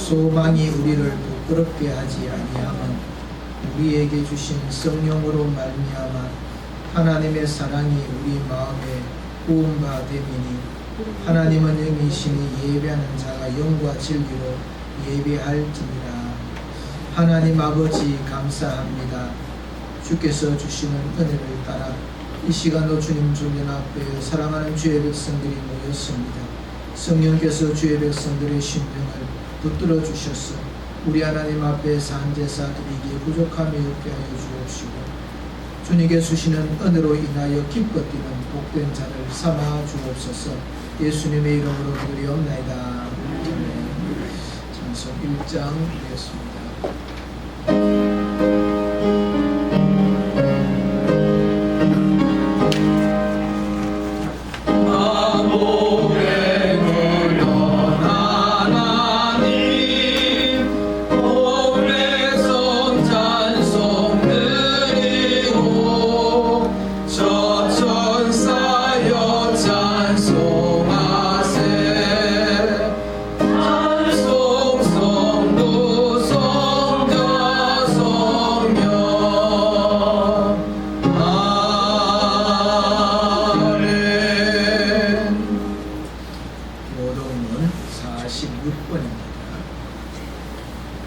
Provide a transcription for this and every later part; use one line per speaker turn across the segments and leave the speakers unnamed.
소망이 우리를 부끄럽게 하지 아니함은 우리에게 주신 성령으로 말미암아 하나님의 사랑이 우리 마음에 부은 바 됨이니 하나님은 영이시니 예배하는 자가 영과 진리로 예배할지니라. 하나님 아버지 감사합니다. 주께서 주시는 은혜를 따라 이 시간도 주님 존전 앞에 사랑하는 주의 백성들이 모였습니다. 성령께서 주의 백성들의 심령을 붙들어 주셔서 우리 하나님 앞에 산제사 드리기에 부족함이 없게 하여 주옵시고 주님께 주시는 은혜로 인하여 기뻐 뛰는 복된 자를 삼아 주옵소서. 예수님의 이름으로 드리옵나이다. 아멘. 찬송 1장 드리겠습니다.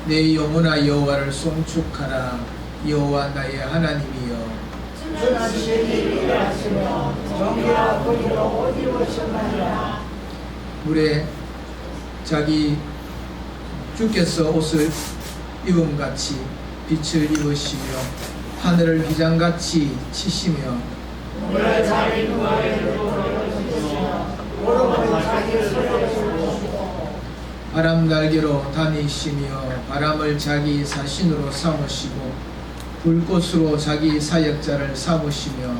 내 영혼아 여호와를 송축하라. 여호와 나의 하나님이여
주는 신이 일하시며 정의와 공의로 옷 입으셨나이다.
물에 자기 주께서 옷을 입음같이 빛을 입으시며 하늘을 기장같이 치시며
물에 자기 누가를 입으시며 오름을 자기 손에 주시고
바람 날개로 다니시며 바람을 자기 사신으로 삼으시고 불꽃으로 자기 사역자를 삼으시며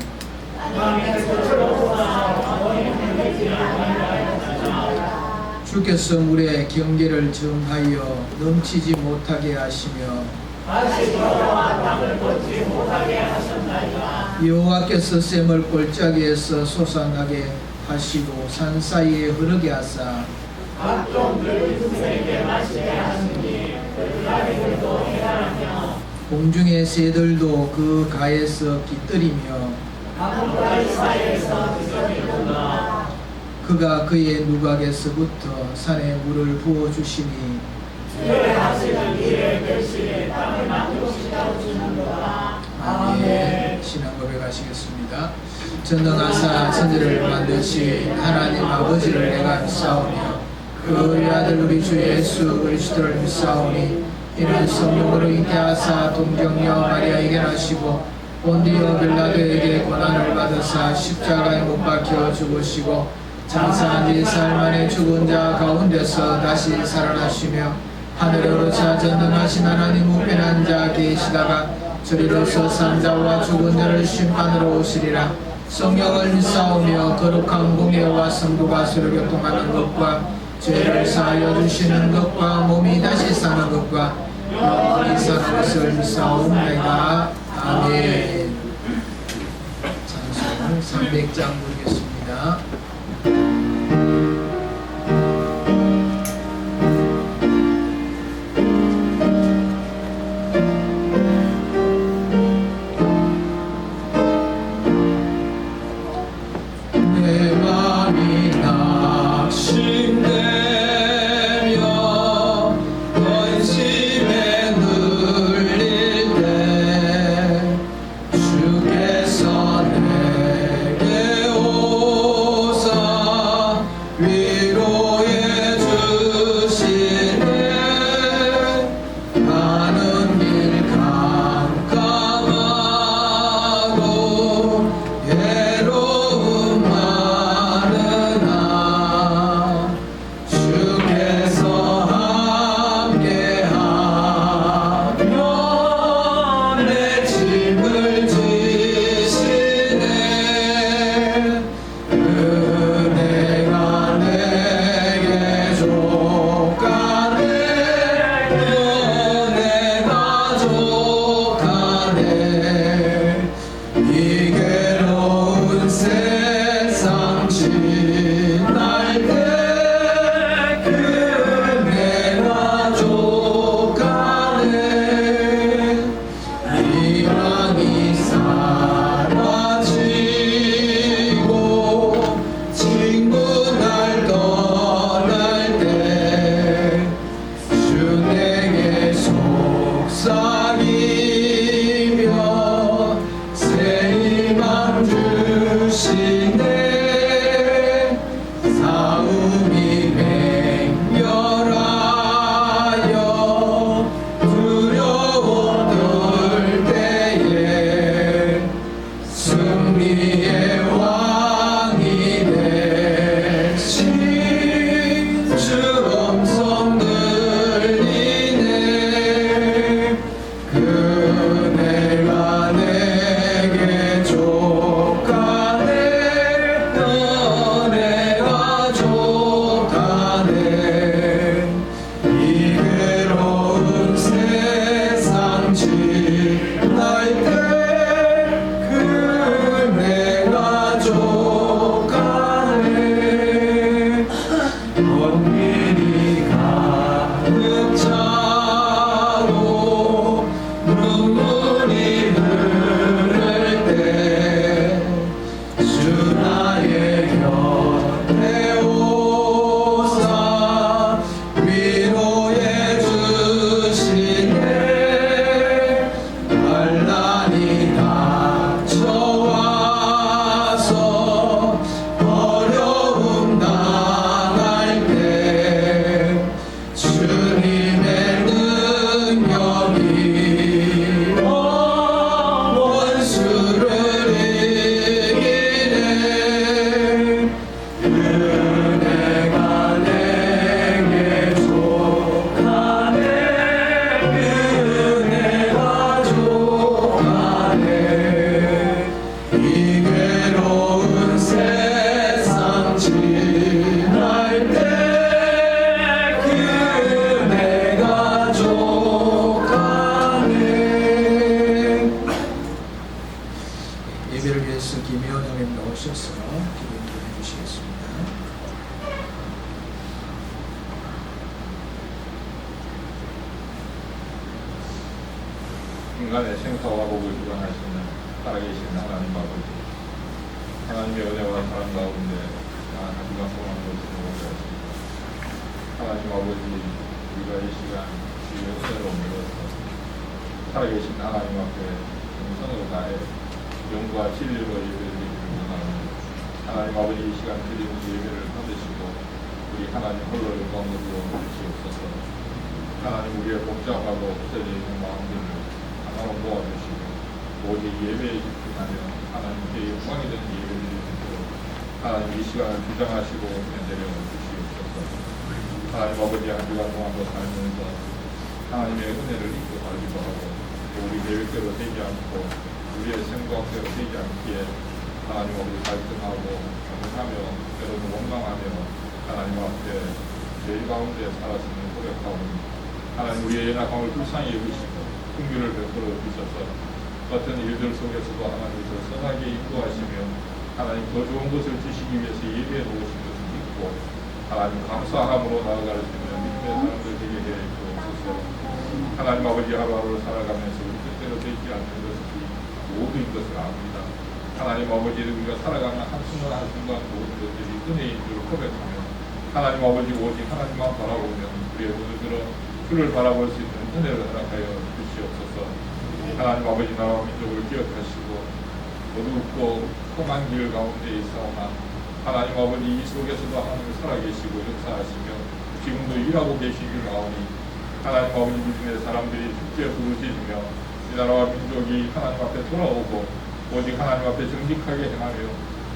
주께서 물에 경계를 정하여 넘치지 못하게 하시며 여호와께서 샘을 골짜기에서 솟아나게 하시고 산 사이에 흐르게 하사 공중의 새들도 그 가에서 깃들이며 그가 그의 누각에서부터 산에 물을 부어주시니 아멘. 신앙 고백하시겠습니다. 전능하사 천지를 만드신 하나님 아버지를 내가 믿사오며 그 아들 우리 주 예수 그리스도를 믿사오니 이는 성령으로 잉태하사 동정녀 마리아에게 나시고 본디오 빌라도에게 고난을 받으사 십자가에 못 박혀 죽으시고 장사한 지 사흘 만에 죽은 자 가운데서 다시 살아나시며 하늘에 오르사 전능하신 하나님 우편한 자 계시다가 저리로서 산자와 죽은 자를 심판으로 오시리라. 성령을 믿사오며 거룩한 공예와 성도가 서로 교통하는 것과 죄를 사하여 주시는 것과 몸이 다시 사는 것과 영원히 사는 것을 믿사옵나이다. 아멘. 찬송 300장 부르겠습니다.
주께서 내게 인간의 생사와 복을 주관하시는 살아계신 하나님 아버지, 하나님의 은혜와 사랑 가운데 한 주간 동안 것을 오셨습니다. 하나님 아버지, 우리가 이 시간 주의 은혜로 모여서 살아계신 하나님 앞에 정성으로 다해 영과 진리로 예배드리기를 원하오니 하나님 아버지, 이 시간 드리는 예배를 받으시고 우리 하나님 홀로 영광으로 주시옵소서. 하나님, 우리의 복잡하고 흩어져 있는 마음들을 하나로 모아주시고 오직 예배에 집중하며 하나님께 영광이 되는 예배를 드리도록 하나님 이 시간을 주장하시고 내려 주시옵소서. 하나님 아버지, 한 주간 동안도 살면서 하나님의 은혜를 잊고 살기도 하고 우리 계획대로 되지 않고 우리의 생각대로 되지 않기에 하나님 아버지 갈등하고 경험하며 때로는 원망하며 하나님 앞에 죄 가운데 살았음을 고백하오니 하나님, 우리의 연약함을 불쌍히 여기시고 긍휼을 베풀어 주셔서 어떤 일들 속에서도 하나님께서 선하게 인도하시며 하나님 더 좋은 것을 주시기 위해서 예배해 놓으신 것을 믿고 하나님 감사함으로 나아갈 수 있는 믿음의 사람들 되게 해 주옵소서. 하나님 아버지, 하루하루를 살아가면서 우리 뜻대로 되지 않는 것이 모두인 것을 압니다. 하나님 아버지, 우리가 살아가는 한순간 한순간 모든 것들이 은혜인 줄 고백하며 하나님 아버지, 오직 하나님만 바라보며 우리의 눈을 들어 주를 바라볼 수 있는 은혜를 허락하여 주시옵소서. 하나님 아버지, 나라와 민족을 기억하시고 어둡고 험한 길 가운데 있사오나 하나님 아버지, 이 속에서도 하나님을 살아계시고 역사하시며 지금도 일하고 계시길 아오니 하나님 아버지, 믿음의 사람들이 주께 부르짖으며 이 나라와 민족이 하나님 앞에 돌아오고 오직 하나님 앞에 정직하게 행하며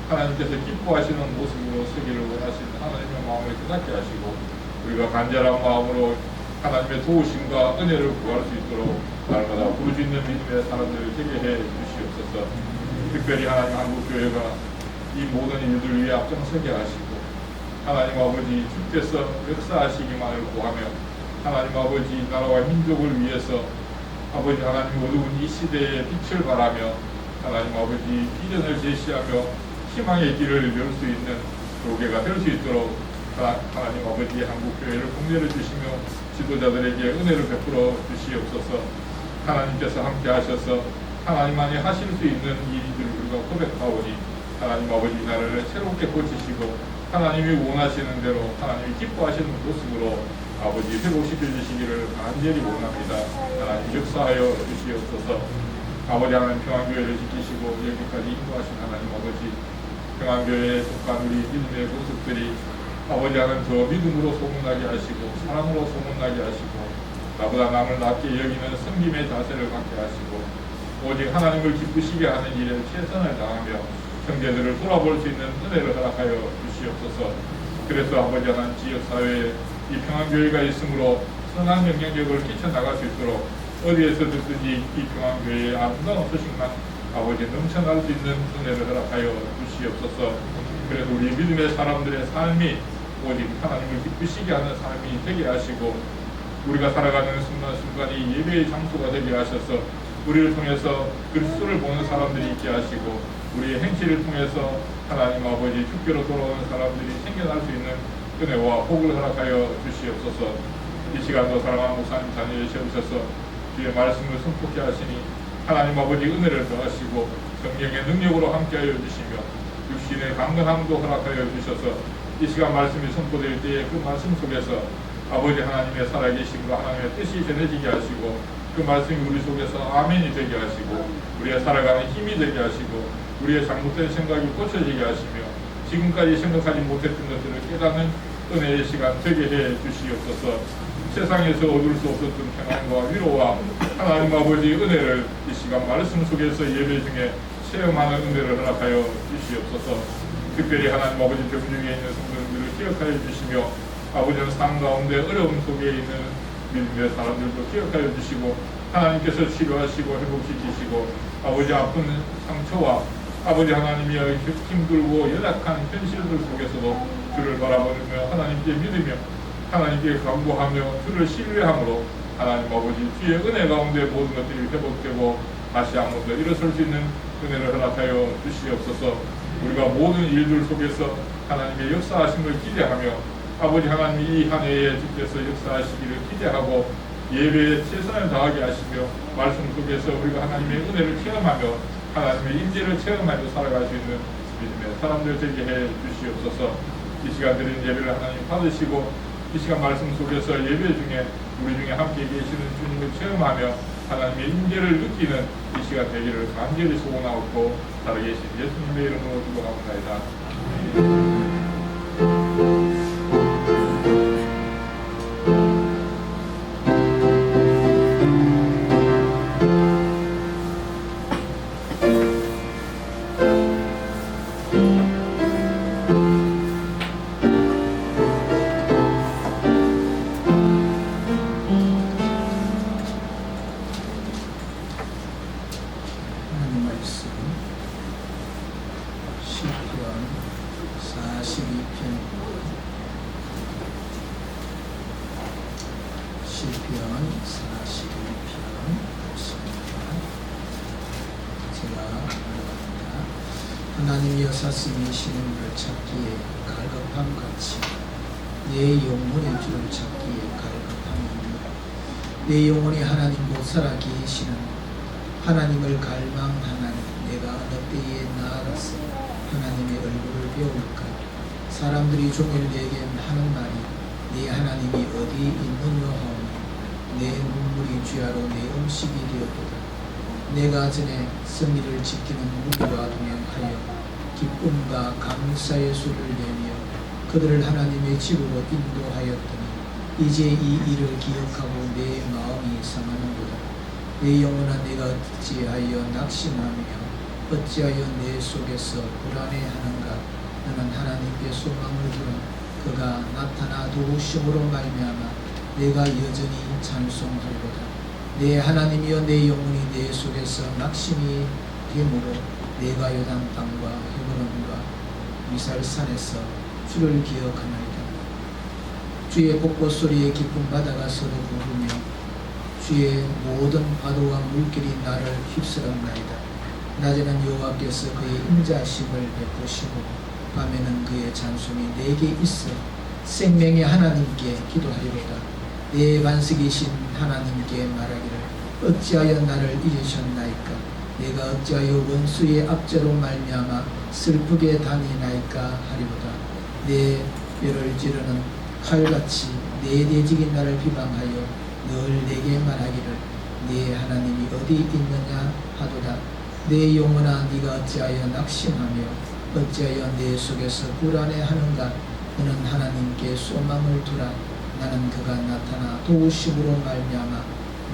하나님께서 기뻐하시는 모습으로 서기를 원하시는 하나님의 마음을 깨닫게 하시고 우리가 간절한 마음으로 하나님의 도우심과 은혜를 구할 수 있도록 날마다 부르짖는 믿음의 사람들을 되게 해 주시옵소서. 특별히 하나님 한국교회가 이 모든 일들 위해 앞장서게 하시고 하나님 아버지, 주께서 역사하시기만을 구하며 하나님 아버지, 나라와 민족을 위해서 아버지 하나님 어두운 이 시대에 빛을 발하며 하나님 아버지, 비전을 제시하며 희망의 길을 열 수 있는 교회가 될 수 있도록 하나님 아버지, 한국교회를 공개해 주시며 지도자들에게 은혜를 베풀어 주시옵소서. 하나님께서 함께 하셔서 하나님만이 하실 수 있는 일들을 우리가 고백하오니 하나님 아버지, 나라를 새롭게 고치시고 하나님이 원하시는 대로 하나님이 기뻐하시는 모습으로 아버지 회복시켜 주시기를 간절히 원합니다. 하나님 역사하여 주시옵소서. 아버지 하나님, 평안교회를 지키시고 여기까지 인도하신 하나님 아버지, 평안교회에 속한 우리 믿음의 모습들이 아버지 하나님 저 믿음으로 소문나게 하시고 사랑으로 소문나게 하시고 나보다 남을 낮게 여기는 섬김의 자세를 갖게 하시고 오직 하나님을 기쁘시게 하는 일에 최선을 다하며 형제들을 돌아볼 수 있는 은혜를 허락하여 주시옵소서. 그래서 아버지 하나님, 지역사회에 이 평안교회가 있으므로 선한 영향력을 끼쳐나갈 수 있도록 어디에서 듣든지 이 평안교회의 아름다운 소식만 아버지 넘쳐날 수 있는 은혜를 허락하여 주시옵소서. 그래서 우리 믿음의 사람들의 삶이 오직 하나님을 기쁘시게 하는 삶이 되게 하시고 우리가 살아가는 순간순간이 예배의 장소가 되게 하셔서 우리를 통해서 그리스도를 보는 사람들이 있게 하시고 우리의 행실을 통해서 하나님 아버지, 주께로 돌아오는 사람들이 생겨날 수 있는 은혜와 복을 허락하여 주시옵소서. 이 시간도 사랑하는 목사님 자녀에 세우셔서 주의 말씀을 선포케 하시니 하나님 아버지, 은혜를 더하시고 성령의 능력으로 함께하여 주시며 육신의 강건함도 허락하여 주셔서 이 시간 말씀이 선포될 때에 그 말씀 속에서 아버지 하나님의 살아계심으로 하나님의 뜻이 전해지게 하시고 그 말씀이 우리 속에서 아멘이 되게 하시고 우리의 살아가는 힘이 되게 하시고 우리의 잘못된 생각이 고쳐지게 하시며 지금까지 생각하지 못했던 것들을 깨닫는 은혜의 시간 되게 해 주시옵소서. 세상에서 얻을 수 없었던 평안과 위로와 하나님 아버지 은혜를 이 시간 말씀 속에서 예배 중에 체험하는 은혜를 허락하여 주시옵소서. 특별히 하나님 아버지, 병 중에 있는 성도들을 기억하여 주시며 아버지는 삶 가운데 어려움 속에 있는 믿음의 사람들도 기억하여 주시고 하나님께서 치료하시고 회복시키시고 아버지 아픈 상처와 아버지 하나님이 힘들고 연약한 현실들 속에서도 주를 바라보며 하나님께 믿으며 하나님께 간구하며 주를 신뢰함으로 하나님 아버지, 주의 은혜 가운데 모든 것들이 회복되고 다시 한 번 더 일어설 수 있는 은혜를 허락하여 주시옵소서. 우리가 모든 일들 속에서 하나님의 역사하심을 기대하며 아버지 하나님이 이 한 해에 주께서 역사하시기를 기대하고 예배에 최선을 다하게 하시며 말씀 속에서 우리가 하나님의 은혜를 체험하며 하나님의 임재를 체험하며 살아갈 수 있는 믿음의 사람들 되게 해 주시옵소서. 이 시간 드린 예배를 하나님 받으시고 이 시간 말씀 속에서 예배 중에 우리 중에 함께 계시는 주님을 체험하며 하나님의 임재를 느끼는 이 시간 되기를 간절히 소원하고 살아계신 예수님의 이름으로 기도합니다.
하나님 말씀 시편 42편 제가 읽어봅니다. 하나님이여 사슴이시는 걸 찾기에 갈급함같이 내 영혼의 주를 찾기에 갈급함이니 내 영혼이 하나님 못 살아 계시는 하나님을 갈망하나니 내가 어느 때에 나아가서 하나님의 얼굴을 배울까. 사람들이 종일 내게 하는 말이 네 하나님이 어디 있느냐 하오니 내 눈물이 쥐하로 내 음식이 되었도다. 내가 전에 승리를 지키는 무리와 동행하여 기쁨과 감사의 수를 내며 그들을 하나님의 집으로 인도하였더니 이제 이 일을 기억하고 내 마음이 상하는도다. 내 영혼아 내가 어찌하여 낙심하며 어찌하여 내 속에서 불안해하는가. 너는 하나님께 소망을 두라. 그가 나타나 도우심으로 말미암아 내가 여전히 찬송하리로다. 내 하나님이여 내 영혼이 내 속에서 낙심이 되므로 내가 요단 땅과 헤브론과 미살산에서 주를 기억하나이다. 주의 복꽃 소리에 기쁨 바다가 서로 부르며 주의 모든 파도와 물길이 나를 휩쓸었나이다. 낮에는 여호와께서 그의 인자심을 베푸시고 밤에는 그의 찬송이 내게 있어 생명의 하나님께 기도하리로다. 내 반석이신 하나님께 말하기를 어찌하여 나를 잊으셨나이까. 내가 어찌하여 원수의 압제로 말미암아 슬프게 다니나이까 하리로다. 내 뼈를 찌르는 칼같이 내 대적이 나를 비방하여 늘 내게 말하기를 네 하나님이 어디 있느냐 하도다. 내 영혼아 네가 어찌하여 낙심하며 어찌하여 내 속에서 불안해하는가. 너는 하나님께 소망을 두라. 나는 그가 나타나 도우심으로 말미암아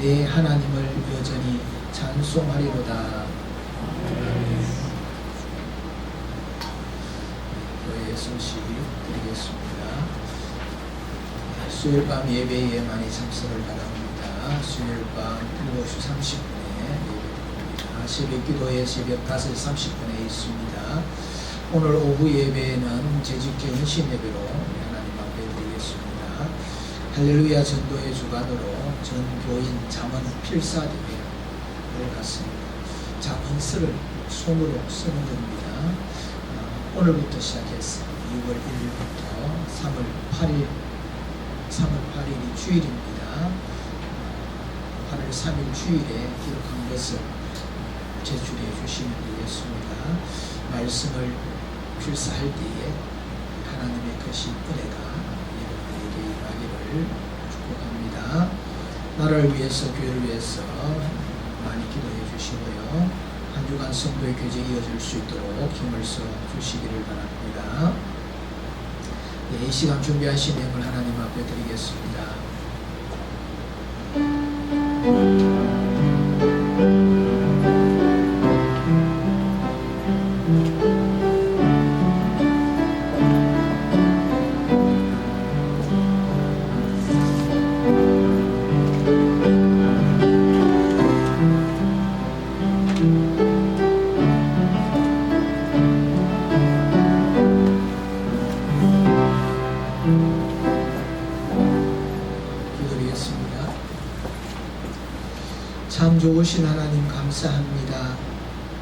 내 하나님을 여전히 찬송하리로다. 교회 소식 드리겠습니다. 수요일 밤 예배에 많이 참석을 바랍니다. 수요일 밤 7시 30분에 예배드립니다. 새벽 기도회 새벽 5시 30분에 있습니다. 오늘 오후 예배에는 재직회 은신 예배로 하나님 앞에 드리겠습니다. 할렐루야 전도의 주관으로 전 교인 잠언 필사대회를 갖습니다. 잠언서를 손으로 쓰는 겁니다. 오늘부터 시작해서 6월 1일부터 3월 8일이 주일입니다. 8월 3일 주일에 기록한 것을 제출해 주시면 되겠습니다. 말씀을 필사할 때에 하나님의 크신 은혜가 여러분에게 임하기를 축복합니다. 나라를 위해서 교회를 위해서 많이 기도해 주시고요. 한 주간 성도의 교제 이어질 수 있도록 힘을 써 주시기를 바랍니다. 이 시간 준비하신 내용을 하나님 앞에 드리겠습니다. 참 좋으신 하나님 감사합니다.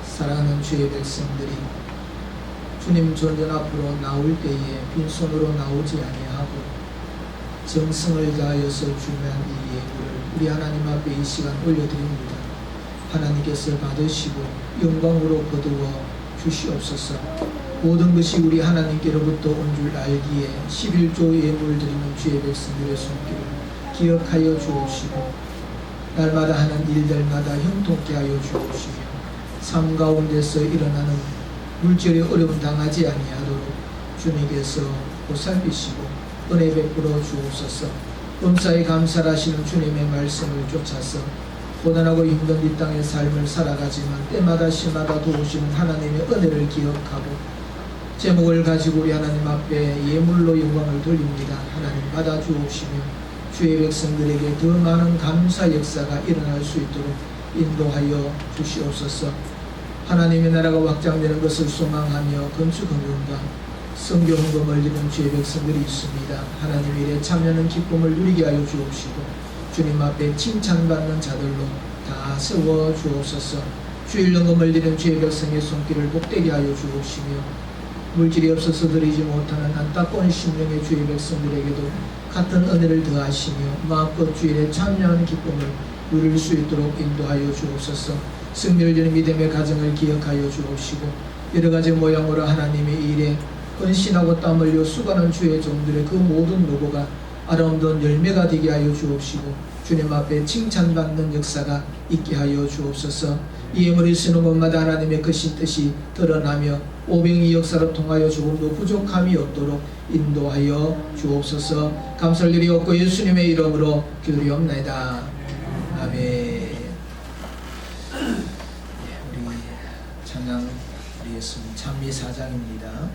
사랑하는 주의 백성들이 주님 전전 앞으로 나올 때에 빈손으로 나오지 아니하고 정성을 다하여서 중요한 이 예물을 우리 하나님 앞에 이 시간 올려드립니다. 하나님께서 받으시고 영광으로 거두어 주시옵소서. 모든 것이 우리 하나님께로부터 온 줄 알기에 11조 예물 드리는 주의 백성들의 손길을 기억하여 주옵시고 날마다 하는 일들마다 형통케 하여 주옵시며 삶 가운데서 일어나는 물질의 어려움 당하지 아니하도록 주님께서 보살피시고 은혜 베풀어 주옵소서. 범사에 감사하시는 주님의 말씀을 쫓아서 고단하고 힘든 이 땅의 삶을 살아가지만 때마다 시마다 도우시는 하나님의 은혜를 기억하고 제목을 가지고 우리 하나님 앞에 예물로 영광을 돌립니다. 하나님 받아주옵시며 주의 백성들에게 더 많은 감사 역사가 일어날 수 있도록 인도하여 주시옵소서. 하나님의 나라가 확장되는 것을 소망하며 건축 헌금과 성교 헌금을 드리는 주의 백성들이 있습니다. 하나님 일에 참여하는 기쁨을 누리게 하여 주옵시고 주님 앞에 칭찬받는 자들로 다 세워 주옵소서. 주일 헌금을 드리는 주의 백성의 손길을 복되게 하여 주옵시며 물질이 없어서 드리지 못하는 안타까운 심령의 주의 백성들에게도 같은 은혜를 더하시며 마음껏 주일에 참여하는 기쁨을 누릴 수 있도록 인도하여 주옵소서. 승리를 주는 믿음의 가정을 기억하여 주옵시고 여러가지 모양으로 하나님의 일에 헌신하고 땀 흘려 수고하는 주의 종들의 그 모든 노고가 아름다운 열매가 되게 하여 주옵시고 주님 앞에 칭찬받는 역사가 있게 하여 주옵소서. 이 예물을 쓰는 곳마다 하나님의 크신 뜻이 드러나며 오병이 역사로 통하여 조금도 부족함이 없도록 인도하여 주옵소서. 감사를 드리옵고 예수님의 이름으로 기도리옵나이다. 아멘. 우리 찬양 드리겠습니다. 찬미 4장입니다.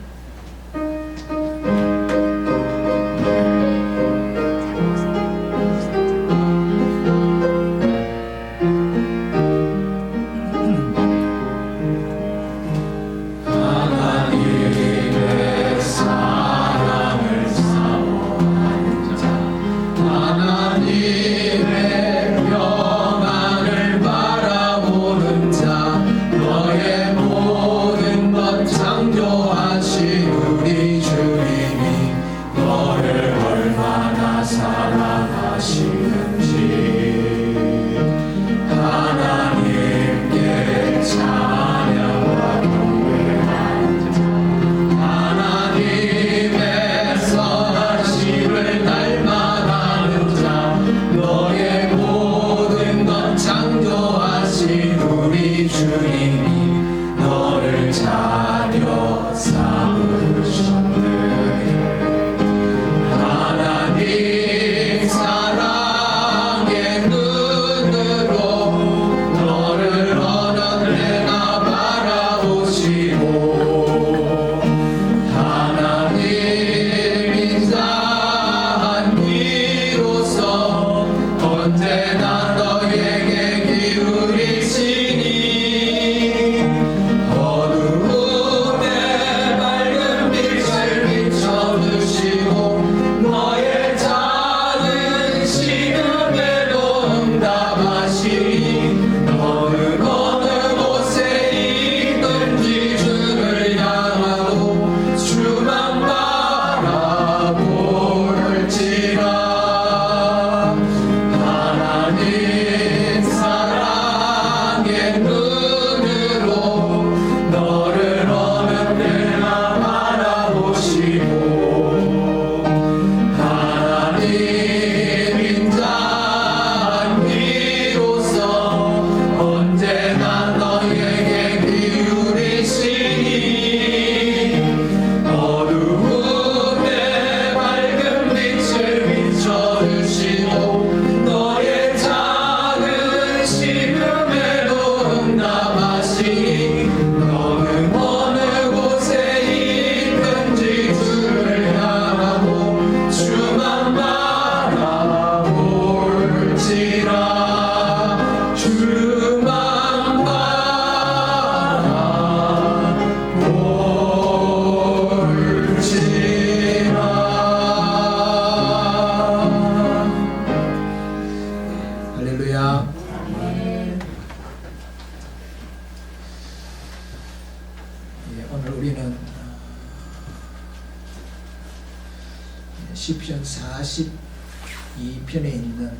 시편 42편에 있는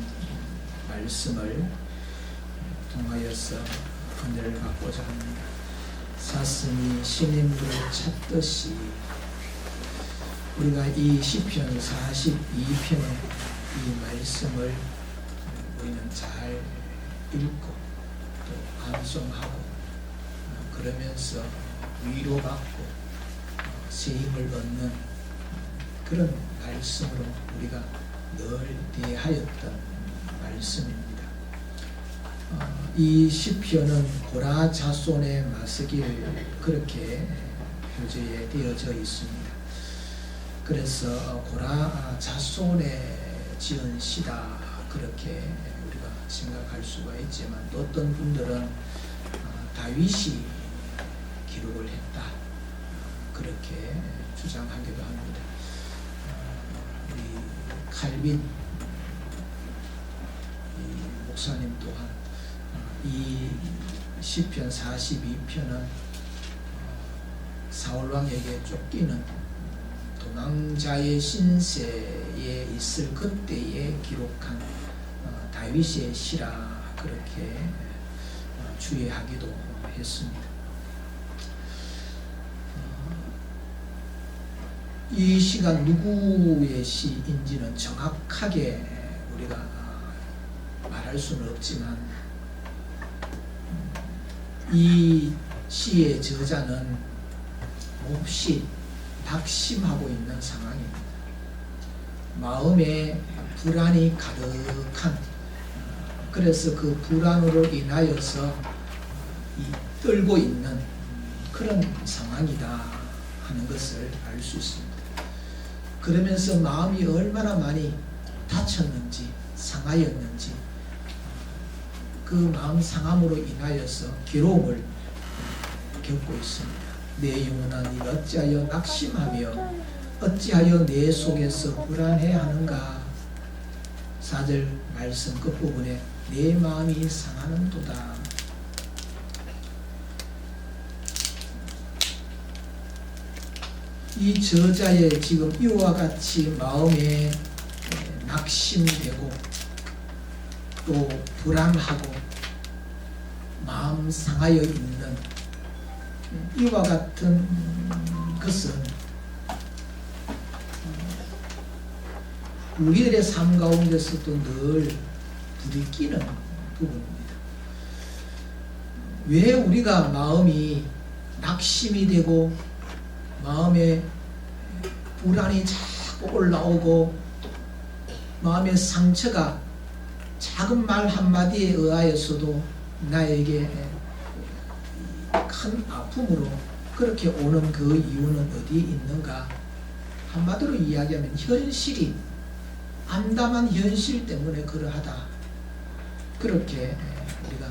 말씀을 통하여서 은혜를 받고자 합니다. 사슴이 신의 물을 찾듯이 우리가 이 시편 42편의 이 말씀을 우리는 잘 읽고 또 암송하고 그러면서 위로받고 새 힘을 얻는 그런 말씀으로 우리가 늘 대하였던 말씀입니다. 이 시편은 고라 자손의 마스길 그렇게 표제에 되어져 있습니다. 그래서 고라 자손의 지은 시다 그렇게 우리가 생각할 수가 있지만 또 어떤 분들은 다윗이 기록을 했다 그렇게 주장하기도 합니다. 우리 칼빈 목사님 또한 이 시편 42편은 사울왕에게 쫓기는 도망자의 신세에 있을 그때에 기록한 다윗의 시라 그렇게 주의하기도 했습니다. 이 시가 누구의 시인지는 정확하게 우리가 말할 수는 없지만 이 시의 저자는 몹시 낙심하고 있는 상황입니다. 마음에 불안이 가득한 그래서 그 불안으로 인하여서 떨고 있는 그런 상황이다 하는 것을 알 수 있습니다. 그러면서 마음이 얼마나 많이 다쳤는지 상하였는지 그 마음 상함으로 인하여서 괴로움을 겪고 있습니다. 내 영혼아 네가 어찌하여 낙심하며 어찌하여 내 속에서 불안해하는가. 4절 말씀 끝부분에 내 마음이 상하는도다. 이 저자의 지금 이와 같이 마음에 낙심되고 또 불안하고 마음 상하여 있는 이와 같은 것은 우리들의 삶 가운데서도 늘 부딪히는 부분입니다. 왜 우리가 마음이 낙심이 되고 마음에 불안이 자꾸 올라오고 마음의 상처가 작은 말 한마디에 의하여서도 나에게 큰 아픔으로 그렇게 오는 그 이유는 어디에 있는가? 한마디로 이야기하면 현실이 암담한 현실 때문에 그러하다. 그렇게 우리가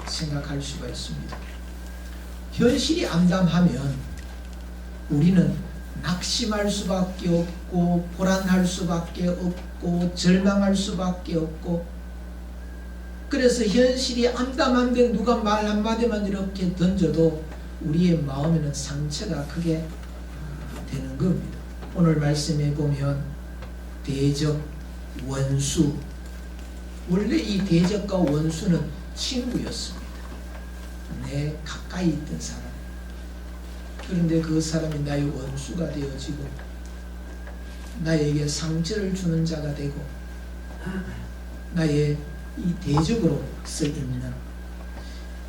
생각할 수가 있습니다. 현실이 암담하면 우리는 낙심할 수밖에 없고 불안할 수밖에 없고 절망할 수밖에 없고 그래서 현실이 암담한데 누가 말 한마디만 이렇게 던져도 우리의 마음에는 상처가 크게 되는 겁니다. 오늘 말씀에 보면 대적, 원수 원래 이 대적과 원수는 친구였습니다. 내 가까이 있던 사람 그런데 그 사람이 나의 원수가 되어지고 나에게 상처를 주는 자가 되고 나의 이 대적으로 쓰이는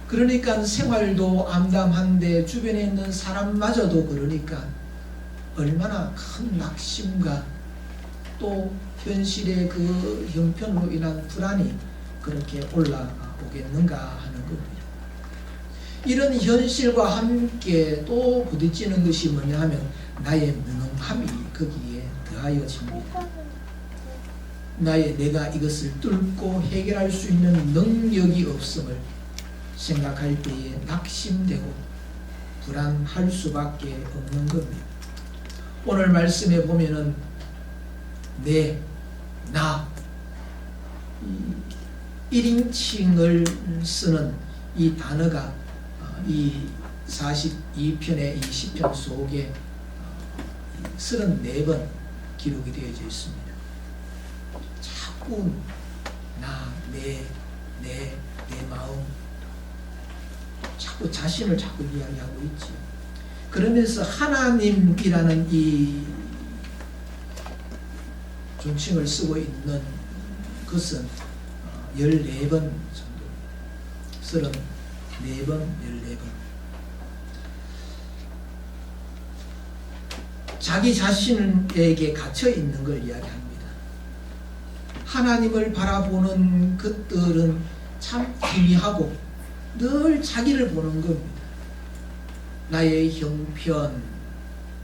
그러니까 생활도 암담한데 주변에 있는 사람마저도 그러니까 얼마나 큰 낙심과 또 현실의 그 형편으로 인한 불안이 그렇게 올라오겠는가 하는 겁니다. 이런 현실과 함께 또 부딪히는 것이 뭐냐 하면 나의 무능함이 거기에 더하여집니다. 내가 이것을 뚫고 해결할 수 있는 능력이 없음을 생각할 때에 낙심되고 불안할 수밖에 없는 겁니다. 오늘 말씀에 보면은 나 1인칭을 쓰는 이 단어가 이 42편의 이 시편 속에 34번 기록이 되어져 있습니다. 자꾸 나 내 마음, 자꾸 자신을 자꾸 이야기하고 있지. 그러면서 하나님이라는 이 존칭을 쓰고 있는 것은 14번 정도, 34번, 14번. 자기 자신에게 갇혀 있는 걸 이야기합니다. 하나님을 바라보는 것들은 참 희미하고 늘 자기를 보는 겁니다. 나의 형편,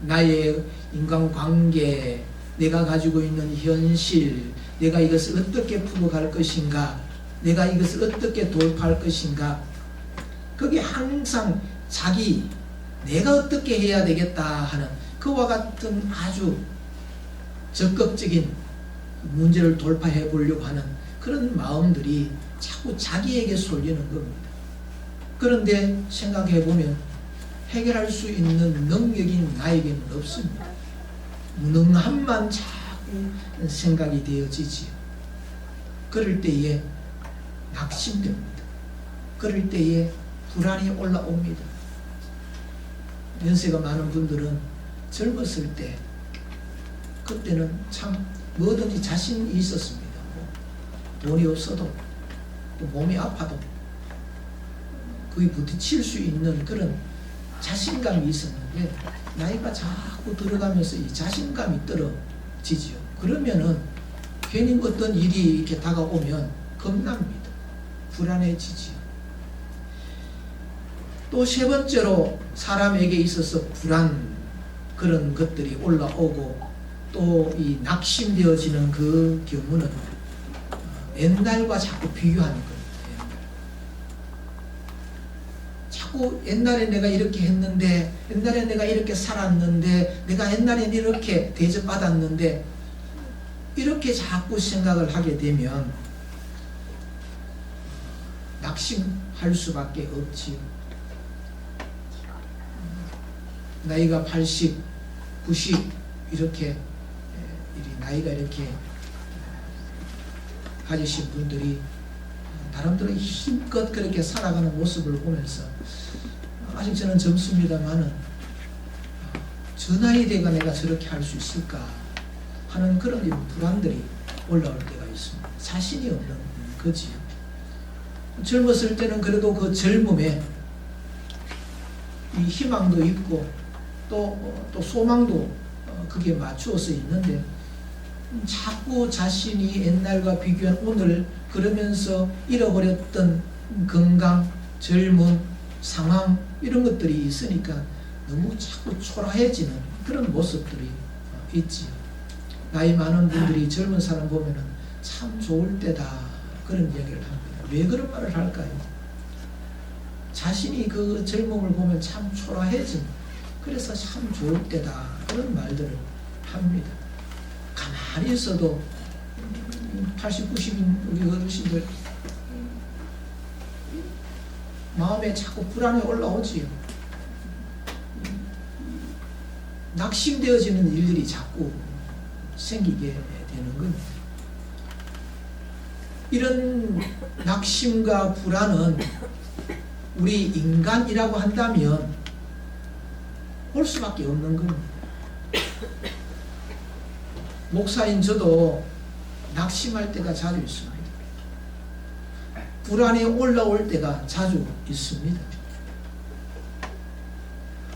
나의 인간관계, 내가 가지고 있는 현실, 내가 이것을 어떻게 풀어갈 것인가, 내가 이것을 어떻게 돌파할 것인가, 그게 항상 자기, 내가 어떻게 해야 되겠다 하는 그와 같은 아주 적극적인 문제를 돌파해 보려고 하는 그런 마음들이 자꾸 자기에게 쏠리는 겁니다. 그런데 생각해 보면 해결할 수 있는 능력이 나에게는 없습니다. 무능함만 자꾸 생각이 되어지지요. 그럴 때에 낙심됩니다. 그럴 때에 불안이 올라옵니다. 연세가 많은 분들은 젊었을 때 그때는 참 뭐든지 자신이 있었습니다. 돈이 없어도 또 몸이 아파도 거의 부딪힐 수 있는 그런 자신감이 있었는데 나이가 자꾸 들어가면서 이 자신감이 떨어지지요. 그러면은 괜히 어떤 일이 이렇게 다가오면 겁납니다. 불안해지지요. 또 세 번째로 사람에게 있어서 불안, 그런 것들이 올라오고 또 이 낙심되어지는 그 경우는 옛날과 자꾸 비교하는 겁니다. 자꾸 옛날에 내가 이렇게 했는데, 옛날에 내가 이렇게 살았는데, 내가 옛날에 이렇게 대접받았는데, 이렇게 자꾸 생각을 하게 되면 낙심할 수밖에 없지요. 나이가 80, 90 이렇게 나이가 이렇게 가지신 분들이 사람들은 힘껏 그렇게 살아가는 모습을 보면서 아직 저는 젊습니다만은 저 나이 대가 내가 저렇게 할 수 있을까 하는 그런 불안들이 올라올 때가 있습니다. 자신이 없는 거지요. 젊었을 때는 그래도 그 젊음에 이 희망도 있고 또 소망도 그게 맞추어서 있는데 자꾸 자신이 옛날과 비교한 오늘 그러면서 잃어버렸던 건강, 젊음, 상황 이런 것들이 있으니까 너무 자꾸 초라해지는 그런 모습들이 있지요. 나이 많은 분들이 젊은 사람 보면은 참 좋을 때다 그런 이야기를 합니다. 왜 그런 말을 할까요? 자신이 그 젊음을 보면 참 초라해진, 그래서 참 좋을 때다 그런 말들을 합니다. 가만히 있어도 80, 90인 우리 어르신들 마음에 자꾸 불안이 올라오지요. 낙심되어지는 일들이 자꾸 생기게 되는 겁니다. 이런 낙심과 불안은 우리 인간이라고 한다면 올 수밖에 없는 겁니다. 목사인 저도 낙심할 때가 자주 있습니다. 불안이 올라올 때가 자주 있습니다.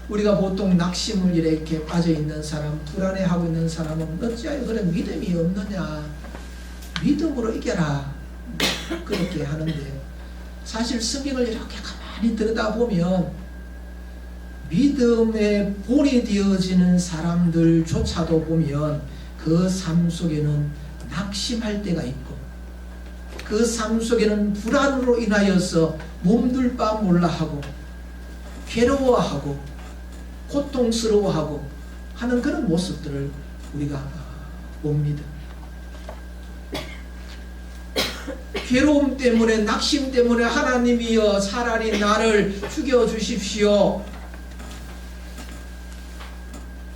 우리가 보통 낙심을 이렇게 빠져있는 사람, 불안해하고 있는 사람은 어찌하여 그런 믿음이 없느냐, 믿음으로 이겨라 그렇게 하는데, 사실 성경을 이렇게 가만히 들여다보면 믿음의 본이 되어지는 사람들조차도 보면 그 삶 속에는 낙심할 때가 있고 그 삶 속에는 불안으로 인하여서 몸둘 바 몰라하고 괴로워하고 고통스러워하고 하는 그런 모습들을 우리가 봅니다. 괴로움 때문에, 낙심 때문에 하나님이여 차라리 나를 죽여주십시오.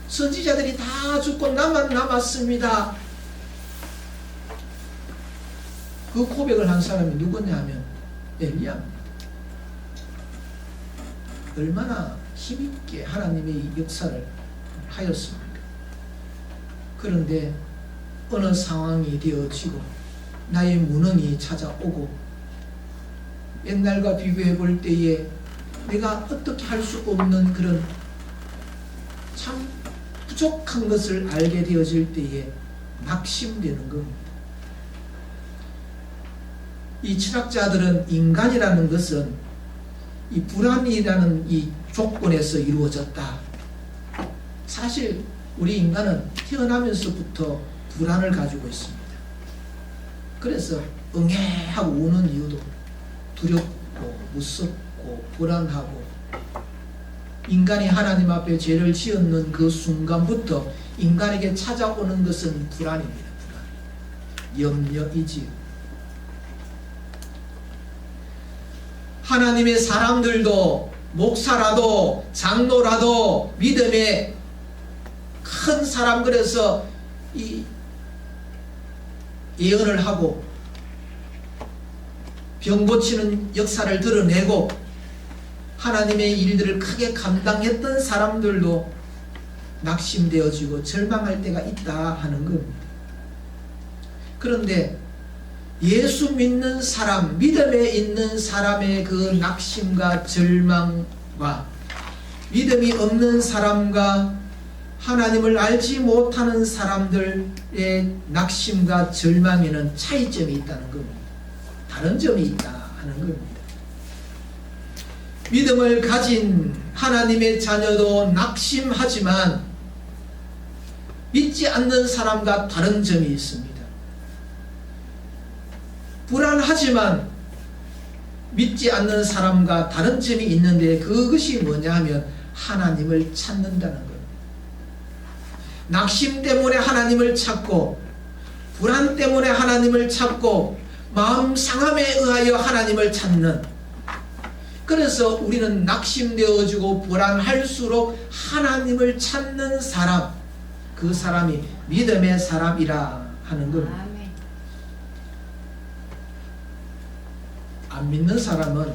선지자들이 다 죽고 나만 남았습니다. 그 고백을 한 사람이 누구냐 하면 엘리야입니다. 얼마나 힘있게 하나님의 역사를 하였습니까? 그런데 어느 상황이 되어지고 나의 무능이 찾아오고 옛날과 비교해 볼 때에 내가 어떻게 할 수 없는 그런 참 부족한 것을 알게 되어질 때에 낙심되는 겁니다. 이 철학자들은 인간이라는 것은 이 불안이라는 이 조건에서 이루어졌다. 사실 우리 인간은 태어나면서부터 불안을 가지고 있습니다. 그래서 응애하고 우는 이유도 두렵고 무섭고 불안하고, 인간이 하나님 앞에 죄를 지었는 그 순간부터 인간에게 찾아오는 것은 불안입니다. 불안. 염려이지요. 하나님의 사람들도, 목사라도 장로라도 믿음의 큰 사람, 그래서 이 예언을 하고 병 고치는 역사를 드러내고 하나님의 일들을 크게 감당했던 사람들도 낙심되어지고 절망할 때가 있다 하는 겁니다. 그런데 예수 믿는 사람, 믿음에 있는 사람의 그 낙심과 절망과 믿음이 없는 사람과 하나님을 알지 못하는 사람들의 낙심과 절망에는 차이점이 있다는 겁니다. 다른 점이 있다 하는 겁니다. 믿음을 가진 하나님의 자녀도 낙심하지만 믿지 않는 사람과 다른 점이 있습니다. 불안하지만 믿지 않는 사람과 다른 점이 있는데, 그것이 뭐냐 하면 하나님을 찾는다는 거예요. 낙심 때문에 하나님을 찾고, 불안 때문에 하나님을 찾고, 마음 상함에 의하여 하나님을 찾는, 그래서 우리는 낙심되어지고 불안할수록 하나님을 찾는 사람, 그 사람이 믿음의 사람이라 하는 겁니다. 안 믿는 사람은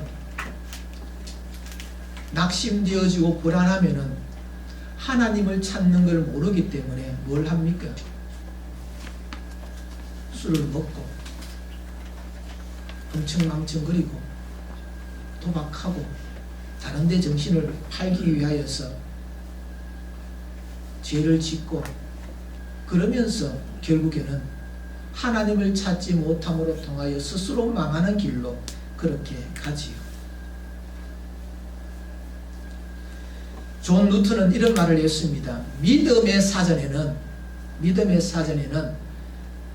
낙심되어지고 불안하면은 하나님을 찾는 걸 모르기 때문에 뭘 합니까? 술을 먹고 흥청망청거리고 도박하고 다른 데 정신을 팔기 위하여서 죄를 짓고, 그러면서 결국에는 하나님을 찾지 못함으로 통하여 스스로 망하는 길로 그렇게 가지요. 존 누턴은 이런 말을 했습니다. 믿음의 사전에는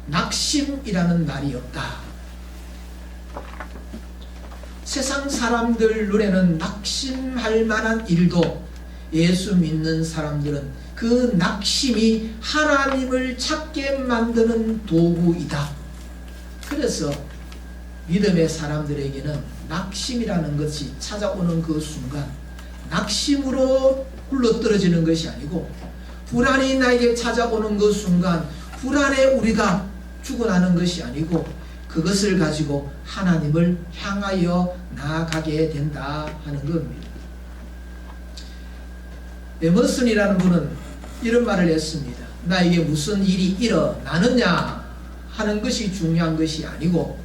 낙심이라는 말이 없다. 세상 사람들 눈에는 낙심할 만한 일도 예수 믿는 사람들은 그 낙심이 하나님을 찾게 만드는 도구이다. 그래서 믿음의 사람들에게는 낙심이라는 것이 찾아오는 그 순간 낙심으로 굴러떨어지는 것이 아니고, 불안이 나에게 찾아오는 그 순간 불안에 우리가 죽어나는 것이 아니고, 그것을 가지고 하나님을 향하여 나아가게 된다 하는 겁니다. 에머슨이라는 분은 이런 말을 했습니다. 나에게 무슨 일이 일어나느냐 하는 것이 중요한 것이 아니고,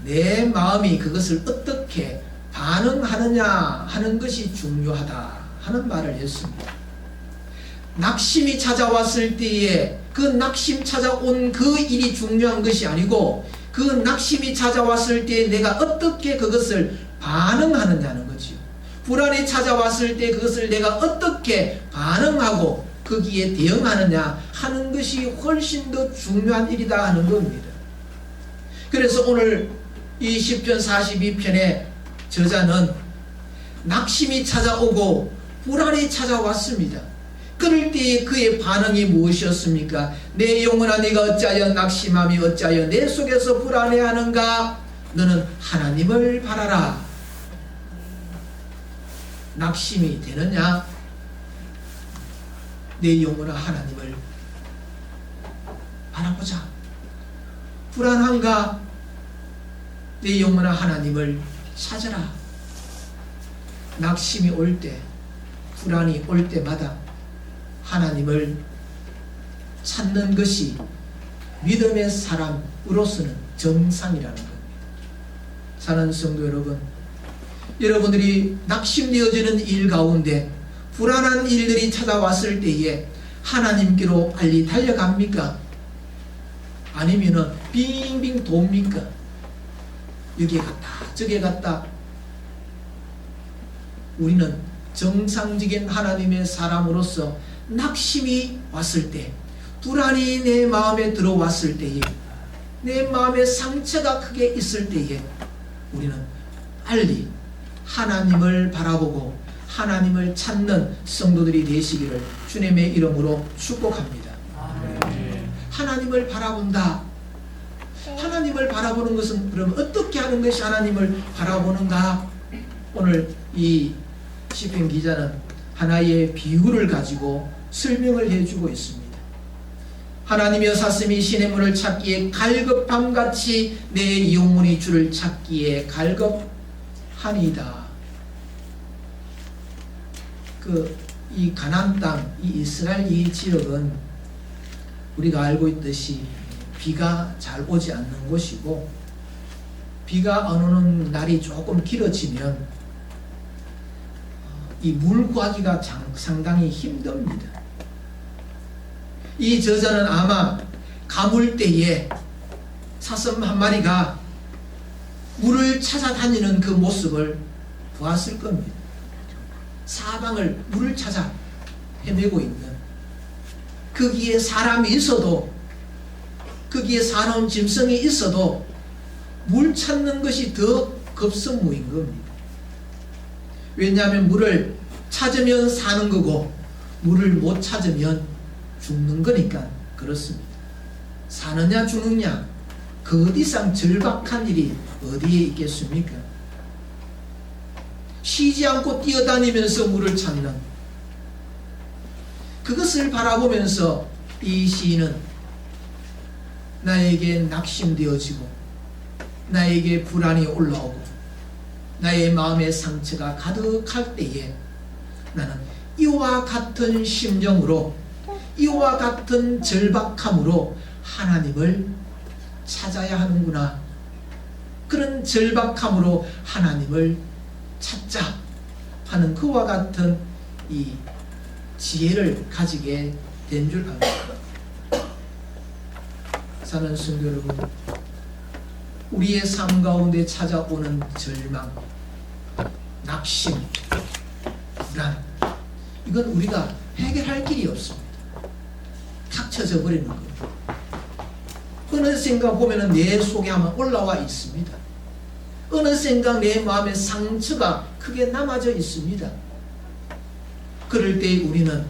내 마음이 그것을 어떻게 반응하느냐 하는 것이 중요하다 하는 말을 했습니다. 낙심이 찾아왔을 때에 그 낙심 찾아온 그 일이 중요한 것이 아니고, 그 낙심이 찾아왔을 때 내가 어떻게 그것을 반응하느냐는 거지요. 불안이 찾아왔을 때 그것을 내가 어떻게 반응하고 거기에 대응하느냐 하는 것이 훨씬 더 중요한 일이다 하는 겁니다. 그래서 오늘 이 시편 42편의 저자는 낙심이 찾아오고 불안이 찾아왔습니다. 그럴 때에 그의 반응이 무엇이었습니까? 내 영혼아, 네가 어찌하여 낙심하며 어찌하여 내 속에서 불안해하는가? 너는 하나님을 바라라. 낙심이 되느냐? 내 영혼아, 하나님을 바라보자. 불안한가? 내 영혼아 하나님을 찾아라. 낙심이 올 때, 불안이 올 때마다 하나님을 찾는 것이 믿음의 사람으로서는 정상이라는 겁니다. 사랑하는 성도 여러분, 여러분들이 낙심되어지는 일 가운데 불안한 일들이 찾아왔을 때에 하나님께로 빨리 달려갑니까? 아니면은 빙빙 돕니까? 여기에 갔다 저기에 갔다. 우리는 정상적인 하나님의 사람으로서 낙심이 왔을 때, 불안이 내 마음에 들어왔을 때에, 내 마음에 상처가 크게 있을 때에 우리는 빨리 하나님을 바라보고 하나님을 찾는 성도들이 되시기를 주님의 이름으로 축복합니다. 하나님을 바라본다. 하나님을 바라보는 것은 그러면 어떻게 하는 것이 하나님을 바라보는가? 오늘 이 시편 기자는 하나의 비유를 가지고 설명을 해주고 있습니다. 하나님이여 사슴이 신의 문을 찾기에 갈급함같이 내 영혼이 주를 찾기에 갈급하니이다. 이 가나안 땅, 이 이스라엘 이 지역은 우리가 알고 있듯이 비가 잘 오지 않는 곳이고, 비가 안 오는 날이 조금 길어지면 이 물 구하기가 상당히 힘듭니다. 이 저자는 아마 가물 때에 사슴 한 마리가 물을 찾아다니는 그 모습을 보았을 겁니다. 사방을 물을 찾아 헤매고 있는, 거기에 사람이 있어도, 거기에 사나운 짐승이 있어도 물 찾는 것이 더 급선무인 겁니다. 왜냐하면 물을 찾으면 사는 거고 물을 못 찾으면 죽는 거니까 그렇습니다. 사느냐 죽느냐, 그 어디상 절박한 일이 어디에 있겠습니까? 쉬지 않고 뛰어다니면서 물을 찾는, 그것을 바라보면서 이 시인은 나에게 낙심되어지고 나에게 불안이 올라오고 나의 마음의 상처가 가득할 때에 나는 이와 같은 심정으로, 이와 같은 절박함으로 하나님을 찾아야 하는구나. 그런 절박함으로 하나님을 찾자 하는 그와 같은 이 지혜를 가지게 된 줄 압니다. 사랑하는 성도 여러분, 우리의 삶 가운데 찾아오는 절망, 낙심, 불안, 이건 우리가 해결할 길이 없습니다. 닥쳐져 버리는 겁니다. 어느샌가 보면은 내 속에 아마 올라와 있습니다. 어느샌가 내 마음에 상처가 크게 남아져 있습니다. 그럴 때 우리는